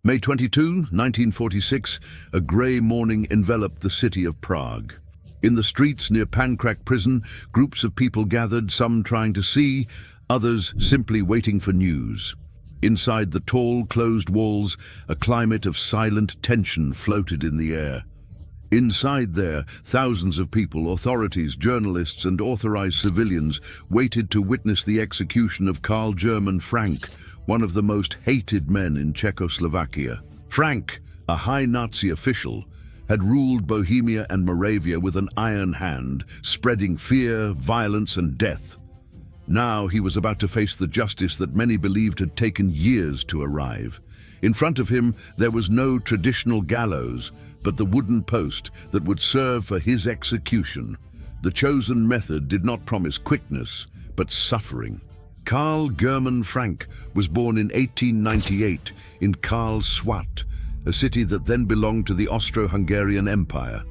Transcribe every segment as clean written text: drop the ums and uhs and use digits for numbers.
May 22, 1946, a grey morning enveloped the city of Prague. In the streets near Pankrak prison, groups of people gathered, some trying to see, others simply waiting for news. Inside the tall, closed walls, a climate of silent tension floated in the air. Inside there, thousands of people, authorities, journalists and authorized civilians waited to witness the execution of Karl Hermann Frank, one of the most hated men in Czechoslovakia. Frank, a high Nazi official, had ruled Bohemia and Moravia with an iron hand, spreading fear, violence and death. Now he was about to face the justice that many believed had taken years to arrive. In front of him, there was no traditional gallows, but the wooden post that would serve for his execution. The chosen method did not promise quickness, but suffering. Karl Hermann Frank was born in 1898 in Karlsruhe, a city that then belonged to the Austro-Hungarian Empire.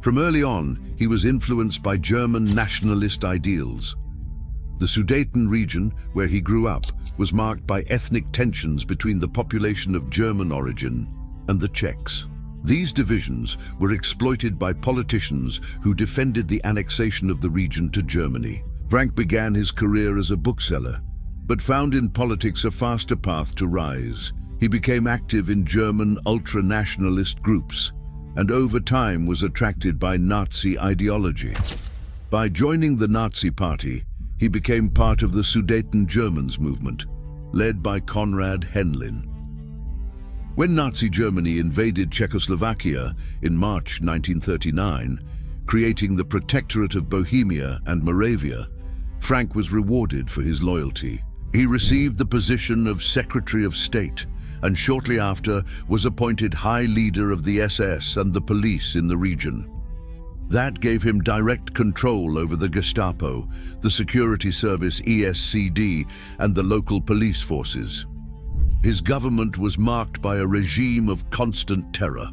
From early on, he was influenced by German nationalist ideals. The Sudeten region, where he grew up, was marked by ethnic tensions between the population of German origin and the Czechs. These divisions were exploited by politicians who defended the annexation of the region to Germany. Frank began his career as a bookseller, but found in politics a faster path to rise. He became active in German ultra-nationalist groups, and over time was attracted by Nazi ideology. By joining the Nazi Party, he became part of the Sudeten Germans movement, led by Konrad Henlein. When Nazi Germany invaded Czechoslovakia in March 1939, creating the Protectorate of Bohemia and Moravia, Frank was rewarded for his loyalty. He received the position of Secretary of State, and shortly after was appointed High Leader of the SS and the police in the region. That gave him direct control over the Gestapo, the security service ESCD, and the local police forces. His government was marked by a regime of constant terror.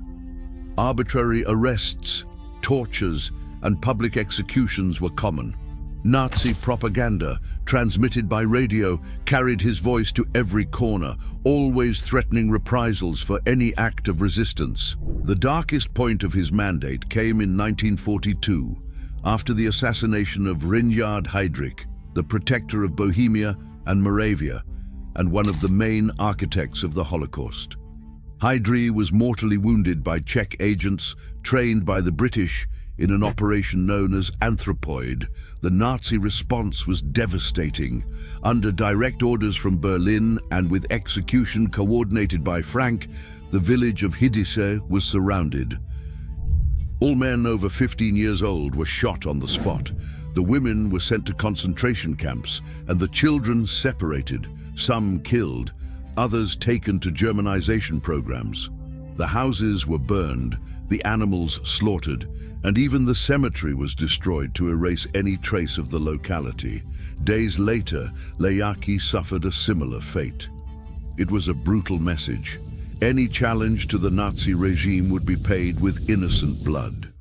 Arbitrary arrests, tortures, and public executions were common. Nazi propaganda, transmitted by radio, carried his voice to every corner, always threatening reprisals for any act of resistance. The darkest point of his mandate came in 1942, after the assassination of Reinhard Heydrich, the protector of Bohemia and Moravia, and one of the main architects of the Holocaust. Heydrich was mortally wounded by Czech agents trained by the British in an operation known as Anthropoid. The Nazi response was devastating. Under direct orders from Berlin and with execution coordinated by Frank, the village of Hydise was surrounded. All men over 15 years old were shot on the spot. The women were sent to concentration camps and the children separated, some killed, others taken to Germanization programs. The houses were burned, the animals slaughtered, and even the cemetery was destroyed to erase any trace of the locality. Days later, Lejaki suffered a similar fate. It was a brutal message. Any challenge to the Nazi regime would be paid with innocent blood.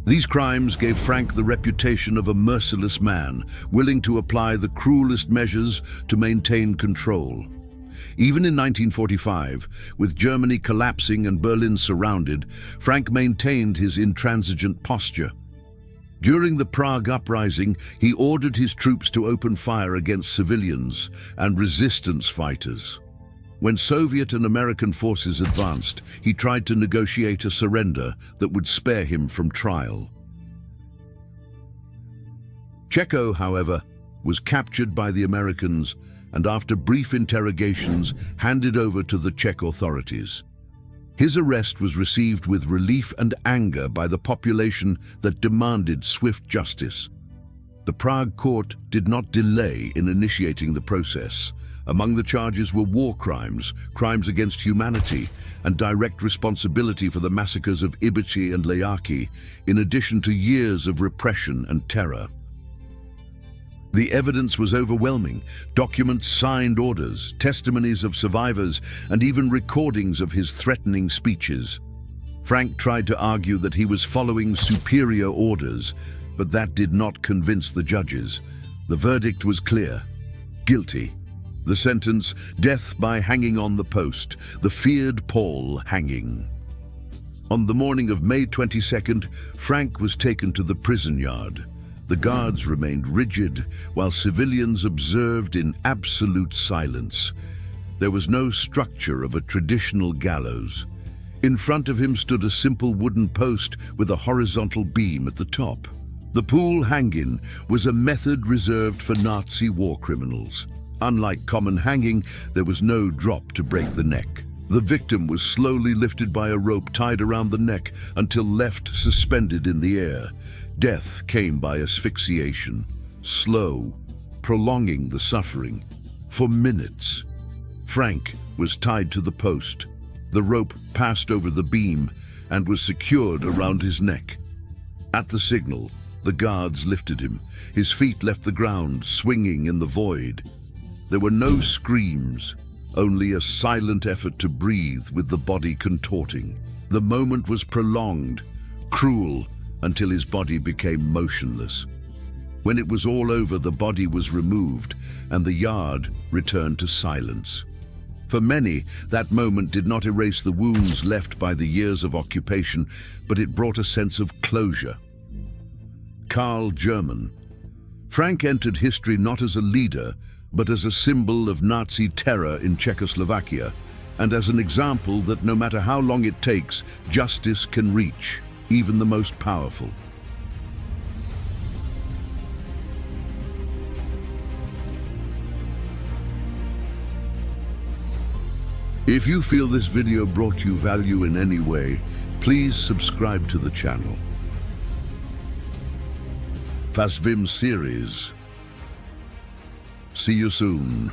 These crimes gave Frank the reputation of a merciless man, willing to apply the cruelest measures to maintain control. Even in 1945, with Germany collapsing and Berlin surrounded, Frank maintained his intransigent posture. During the Prague uprising, he ordered his troops to open fire against civilians and resistance fighters. When Soviet and American forces advanced, he tried to negotiate a surrender that would spare him from trial. Checo, however, was captured by the Americans and after brief interrogations handed over to the Czech authorities. His arrest was received with relief and anger by the population that demanded swift justice. The Prague court did not delay in initiating the process. Among the charges were war crimes, crimes against humanity, and direct responsibility for the massacres of Ibici and Lejaki, in addition to years of repression and terror. The evidence was overwhelming: documents, signed orders, testimonies of survivors, and even recordings of his threatening speeches. Frank tried to argue that he was following superior orders, but that did not convince the judges. The verdict was clear: guilty. The sentence, death by hanging on the post, the feared Paul hanging. On the morning of May 22nd, Frank was taken to the prison yard. The guards remained rigid, while civilians observed in absolute silence. There was no structure of a traditional gallows. In front of him stood a simple wooden post with a horizontal beam at the top. The Pool hanging was a method reserved for Nazi war criminals. Unlike common hanging, there was no drop to break the neck. The victim was slowly lifted by a rope tied around the neck until left suspended in the air. Death came by asphyxiation, slow, prolonging the suffering. For minutes, Frank was tied to the post. The rope passed over the beam and was secured around his neck. At the signal, the guards lifted him. His feet left the ground, swinging in the void. There were no screams, only a silent effort to breathe with the body contorting. The moment was prolonged, cruel, until his body became motionless. When it was all over, the body was removed and the yard returned to silence. For many, that moment did not erase the wounds left by the years of occupation, but it brought a sense of closure. Karl Hermann. Frank entered history not as a leader, but as a symbol of Nazi terror in Czechoslovakia, and as an example that no matter how long it takes, justice can reach even the most powerful. If you feel this video brought you value in any way, please subscribe to the channel. Fasvim series. See you soon.